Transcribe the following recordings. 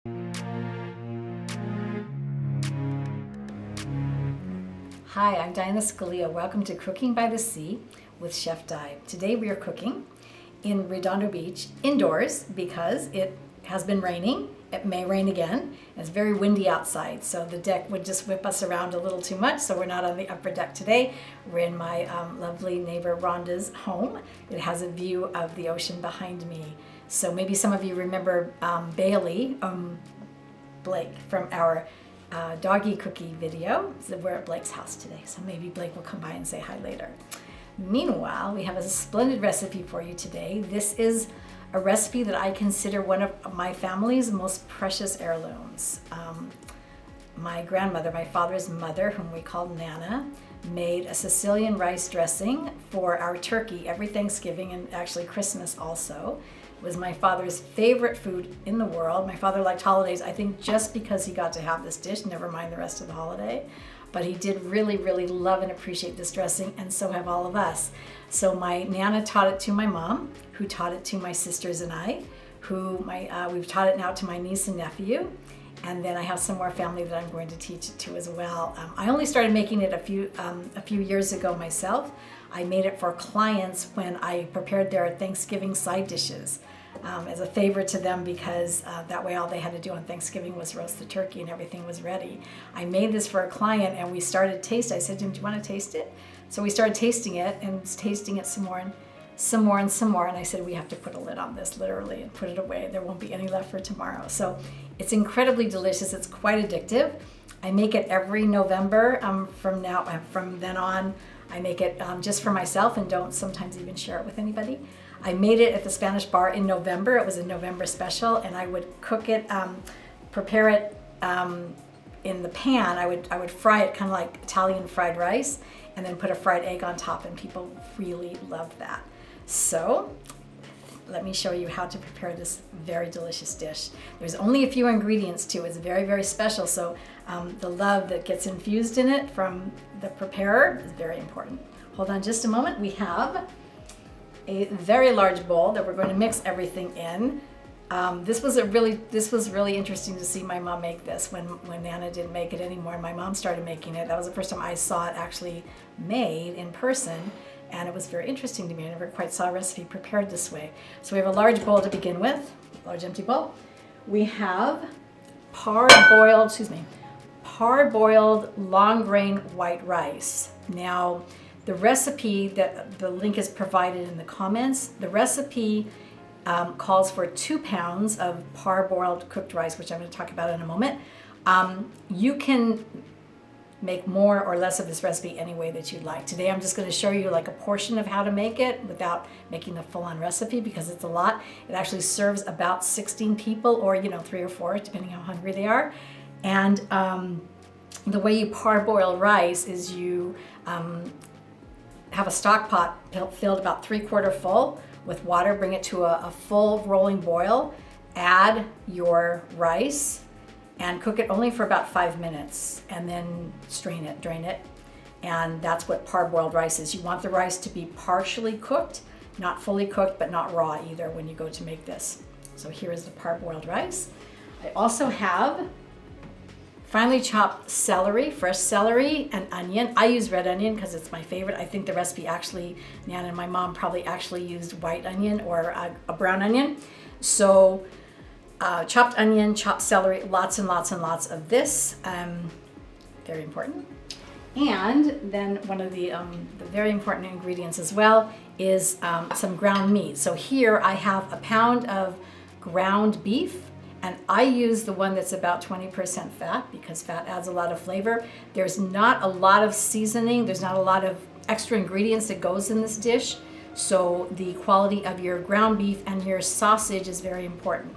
Hi, I'm Diana Scalia. Welcome to Cooking by the Sea with Chef Di. Today we are cooking in Redondo Beach indoors because it has been raining. It may rain again. It's very windy outside, so the deck would just whip us around a little too much, so we're not on the upper deck today. We're in my lovely neighbor Rhonda's home. It has a view of the ocean behind me. So maybe some of you remember Bailey Blake from our doggy cookie video. So we're at Blake's house today, so maybe Blake will come by and say hi later. Meanwhile, we have a splendid recipe for you today. This is a recipe that I consider one of my family's most precious heirlooms. My grandmother, my father's mother, whom we called Nana, made a Sicilian rice dressing for our turkey every Thanksgiving and actually Christmas also. It was my father's favorite food in the world. My father liked holidays, I think, just because he got to have this dish, never mind the rest of the holiday. But he did really, really love and appreciate this dressing, and so have all of us. So my Nana taught it to my mom, who taught it to my sisters and I, we've taught it now to my niece and nephew, and then I have some more family that I'm going to teach it to as well. I only started making it a few years ago myself. I made it for clients when I prepared their Thanksgiving side dishes as a favor to them, because that way all they had to do on Thanksgiving was roast the turkey and everything was ready. I made this for a client and we started taste. I said to him, do you want to taste it? So we started tasting it and tasting it some more and some more and some more. And I said, we have to put a lid on this, literally, and put it away. There won't be any left for tomorrow. So it's incredibly delicious. It's quite addictive. I make it every November from then on. I make it just for myself and don't sometimes even share it with anybody. I made it at the Spanish Bar in November. It was a November special, and I would cook it, prepare it in the pan. I would fry it kind of like Italian fried rice, and then put a fried egg on top, and people really loved that. So let me show you how to prepare this very delicious dish. There's only a few ingredients too. It's very, very special. So the love that gets infused in it from the preparer is very important. Hold on just a moment. We have a very large bowl that we're going to mix everything in. This was really interesting to see my mom make this when Nana didn't make it anymore. My mom started making it. That was the first time I saw it actually made in person. And it was very interesting to me. I never quite saw a recipe prepared this way. So we have a large bowl to begin with, large empty bowl. We have parboiled long grain white rice. Now, the recipe, that the link is provided in the comments. The recipe calls for 2 pounds of parboiled cooked rice, which I'm going to talk about in a moment. You can make more or less of this recipe any way that you'd like. Today I'm just going to show you like a portion of how to make it without making the full-on recipe, because it's a lot. It actually serves about 16 people, or 3 or 4 depending how hungry they are. And the way you parboil rice is you have a stock pot filled about 3/4 full with water, bring it to a full rolling boil, add your rice, and cook it only for about 5 minutes, and then drain it. And that's what parboiled rice is. You want the rice to be partially cooked, not fully cooked, but not raw either when you go to make this. So here is the parboiled rice. I also have finely chopped celery, fresh celery, and onion. I use red onion because it's my favorite. I think the recipe actually, Nana and my mom probably actually used white onion or a brown onion. So chopped onion, chopped celery, lots and lots and lots of this, very important. And then one of the very important ingredients as well is some ground meat. So here I have a pound of ground beef, and I use the one that's about 20% fat because fat adds a lot of flavor. There's not a lot of seasoning, there's not a lot of extra ingredients that goes in this dish, so the quality of your ground beef and your sausage is very important.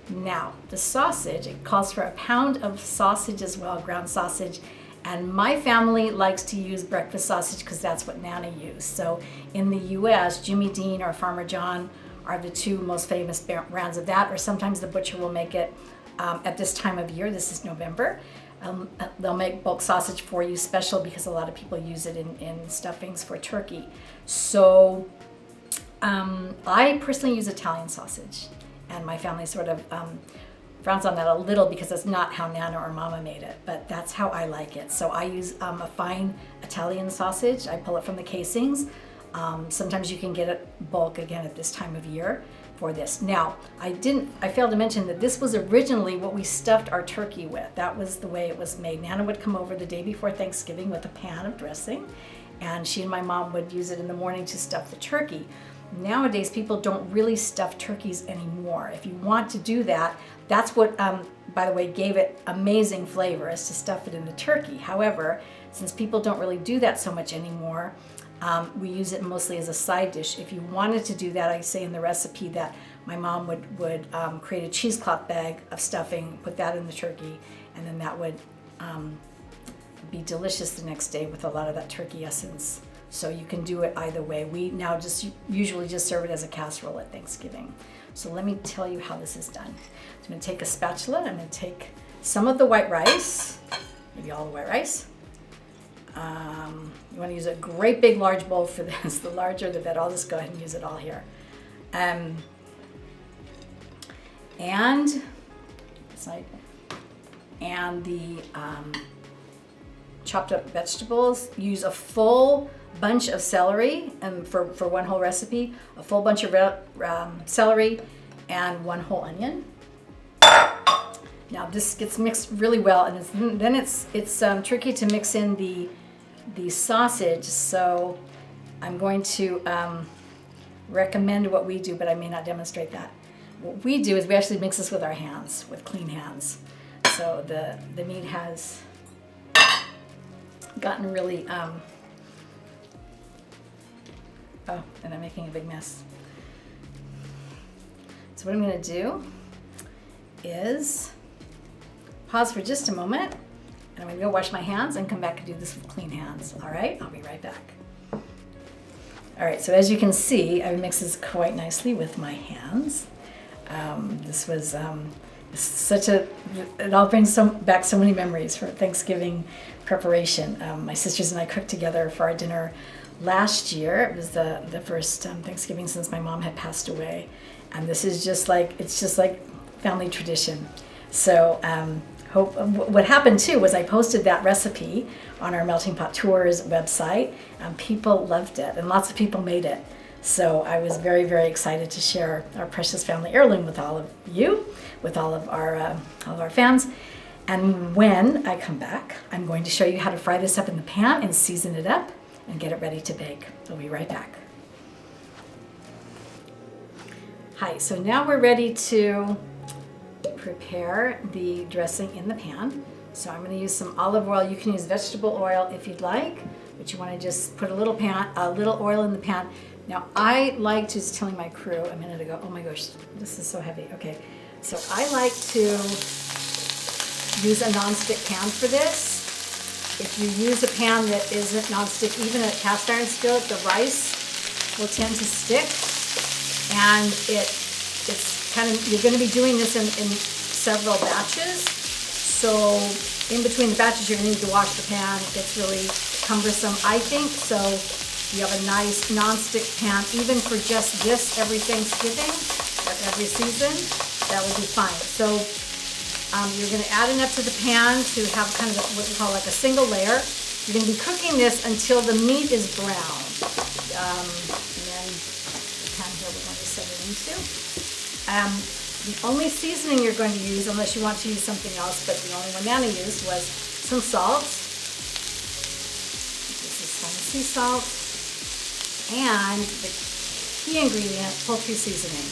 Now, the sausage, it calls for a pound of sausage as well, ground sausage. And my family likes to use breakfast sausage because that's what Nana used. So in the US, Jimmy Dean or Farmer John are the two most famous brands of that, or sometimes the butcher will make it at this time of year. This is November. They'll make bulk sausage for you special because a lot of people use it in stuffings for turkey. So I personally use Italian sausage. And my family sort of frowns on that a little because that's not how Nana or Mama made it, but that's how I like it. So I use a fine Italian sausage. I pull it from the casings. Sometimes you can get it bulk again at this time of year for this. Now, I failed to mention that this was originally what we stuffed our turkey with. That was the way it was made. Nana would come over the day before Thanksgiving with a pan of dressing, and she and my mom would use it in the morning to stuff the turkey. Nowadays, people don't really stuff turkeys anymore. If you want to do that, that's what, by the way, gave it amazing flavor, is to stuff it in the turkey. However, since people don't really do that so much anymore, we use it mostly as a side dish. If you wanted to do that, I say in the recipe that my mom would create a cheesecloth bag of stuffing, put that in the turkey, and then that would be delicious the next day with a lot of that turkey essence. So you can do it either way. We now usually just serve it as a casserole at Thanksgiving. So let me tell you how this is done. So I'm going to take a spatula. I'm going to take some of the white rice, maybe all the white rice. You want to use a great big large bowl for this. The larger the better. I'll just go ahead and use it all here. And the chopped up vegetables. Use a full bunch of celery, and for one whole recipe, a full bunch of celery and one whole onion. Now this gets mixed really well, and then it's tricky to mix in the sausage. So I'm going to recommend what we do, but I may not demonstrate that. What we do is we actually mix this with our hands, with clean hands. So the meat has gotten really oh, and I'm making a big mess. So what I'm going to do is pause for just a moment, and I'm going to go wash my hands and come back and do this with clean hands. All right, I'll be right back. All right, so as you can see, I mix this quite nicely with my hands. This was it all brings back so many memories for Thanksgiving preparation. My sisters and I cooked together for our dinner last year. It was the first Thanksgiving since my mom had passed away, and this is just like family tradition. So what happened too was I posted that recipe on our Melting Pot Tours website, and people loved it, and lots of people made it. So I was very, very excited to share our precious family heirloom with all of you, with all of our fans. And when I come back, I'm going to show you how to fry this up in the pan and season it up and get it ready to bake. I'll be right back. Hi, so now we're ready to prepare the dressing in the pan. So I'm going to use some olive oil. You can use vegetable oil if you'd like, but you want to just put a little oil in the pan. Now I like to, just telling my crew a minute ago, oh my gosh, this is so heavy. Okay, so I like to use a nonstick pan for this. If you use a pan that isn't nonstick, even a cast iron skillet, the rice will tend to stick, and it's kind of, you're going to be doing this in several batches. So in between the batches, you're going to need to wash the pan. It gets really cumbersome, I think. So you have a nice nonstick pan, even for just this every Thanksgiving or every season, that will be fine. So you're going to add enough to the pan to have kind of what we call like a single layer. You're going to be cooking this until the meat is brown. And then the pan here we're going to set it into. The only seasoning you're going to use, unless you want to use something else, but the only one Nana used was some salt. This is some sea salt. And the key ingredient, poultry seasoning.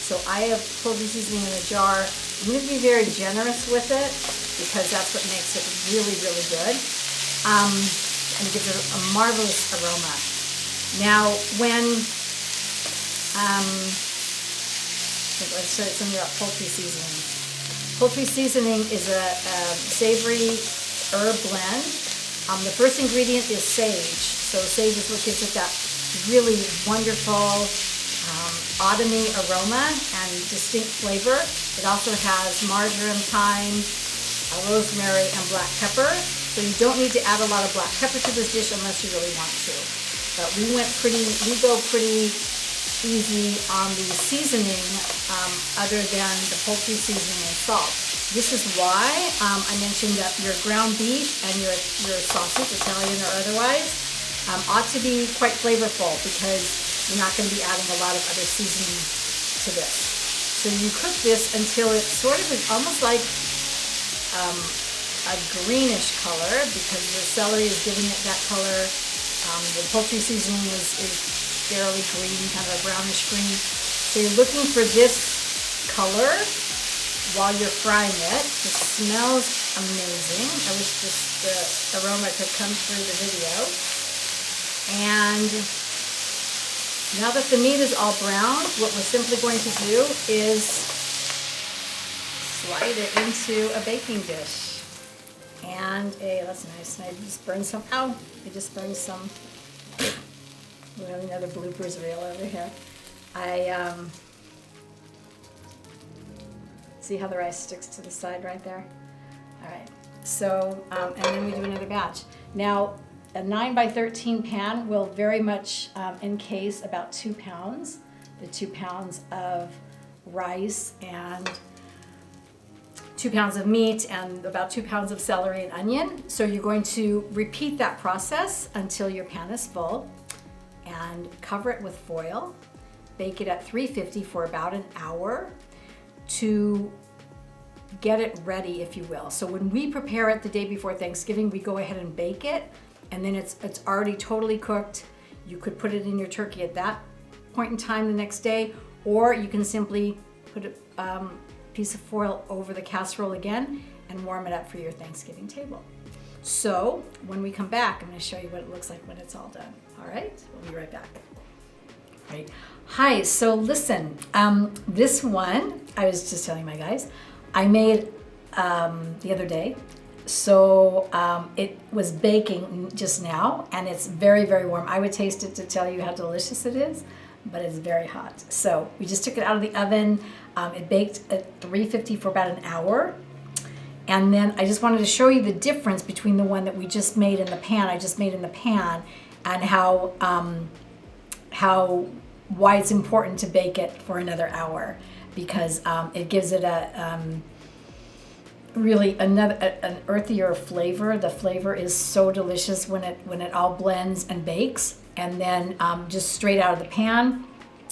So I have poultry seasoning in a jar. I'm going to be very generous with it because that's what makes it really, really good. And it gives it a marvelous aroma. Now, when, let's show you something about poultry seasoning. Poultry seasoning is a savory herb blend. The first ingredient is sage. So sage is what gives it that really wonderful autumny aroma and distinct flavor. It also has marjoram, thyme, rosemary, and black pepper. So you don't need to add a lot of black pepper to this dish unless you really want to. But we go pretty easy on the seasoning other than the poultry seasoning and salt. This is why I mentioned that your ground beef and your sausage, Italian or otherwise, ought to be quite flavorful because you're not going to be adding a lot of other seasoning to this. So you cook this until it sort of is almost like a greenish color because the celery is giving it that color. The poultry seasoning is fairly green, kind of a brownish green. So you're looking for this color while you're frying it. It smells amazing. I wish the aroma could come through the video. And now that the meat is all brown, what we're simply going to do is slide it into a baking dish. And that's nice. And I just burned some, ow, I just burned some, we have another bloopers reel over here. See how the rice sticks to the side right there? All right, so, and then we do another batch. Now, a 9x13 pan will very much encase about 2 pounds, the 2 pounds of rice and 2 pounds of meat and about 2 pounds of celery and onion. So you're going to repeat that process until your pan is full and cover it with foil. Bake it at 350 for about an hour to get it ready, if you will. So when we prepare it the day before Thanksgiving, we go ahead and bake it, and then it's already totally cooked. You could put it in your turkey at that point in time the next day, or you can simply put a piece of foil over the casserole again and warm it up for your Thanksgiving table. So when we come back, I'm going to show you what it looks like when it's all done. All right, we'll be right back. All right. Hi, so listen, this one, I was just telling my guys, I made the other day. So it was baking just now, and it's very, very warm. I would taste it to tell you how delicious it is, but it's very hot. So we just took it out of the oven. It baked at 350 for about an hour. And then I just wanted to show you the difference between the one that we just made in the pan, and why it's important to bake it for another hour, because it gives it really an earthier flavor. The flavor is so delicious when it all blends and bakes. And then just straight out of the pan,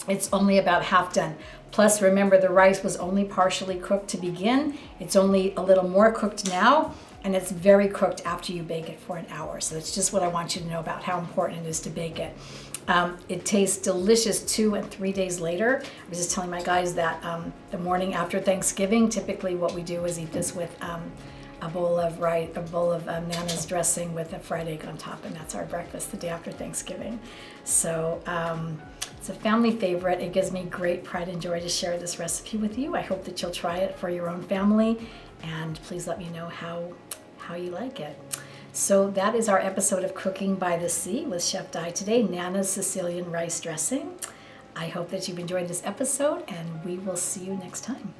it's only about half done. Plus, remember, the rice was only partially cooked to begin. It's only a little more cooked now, and it's very cooked after you bake it for an hour. So that's just what I want you to know about how important it is to bake it. It tastes delicious 2 and 3 days later. I was just telling my guys that the morning after Thanksgiving, typically what we do is eat this with a bowl of Nana's dressing with a fried egg on top, and that's our breakfast the day after Thanksgiving. So it's a family favorite. It gives me great pride and joy to share this recipe with you. I hope that you'll try it for your own family, and please let me know how you like it. So that is our episode of Cooking by the Sea with Chef Di today, Nana's Sicilian rice dressing. I hope that you've enjoyed this episode, and we will see you next time.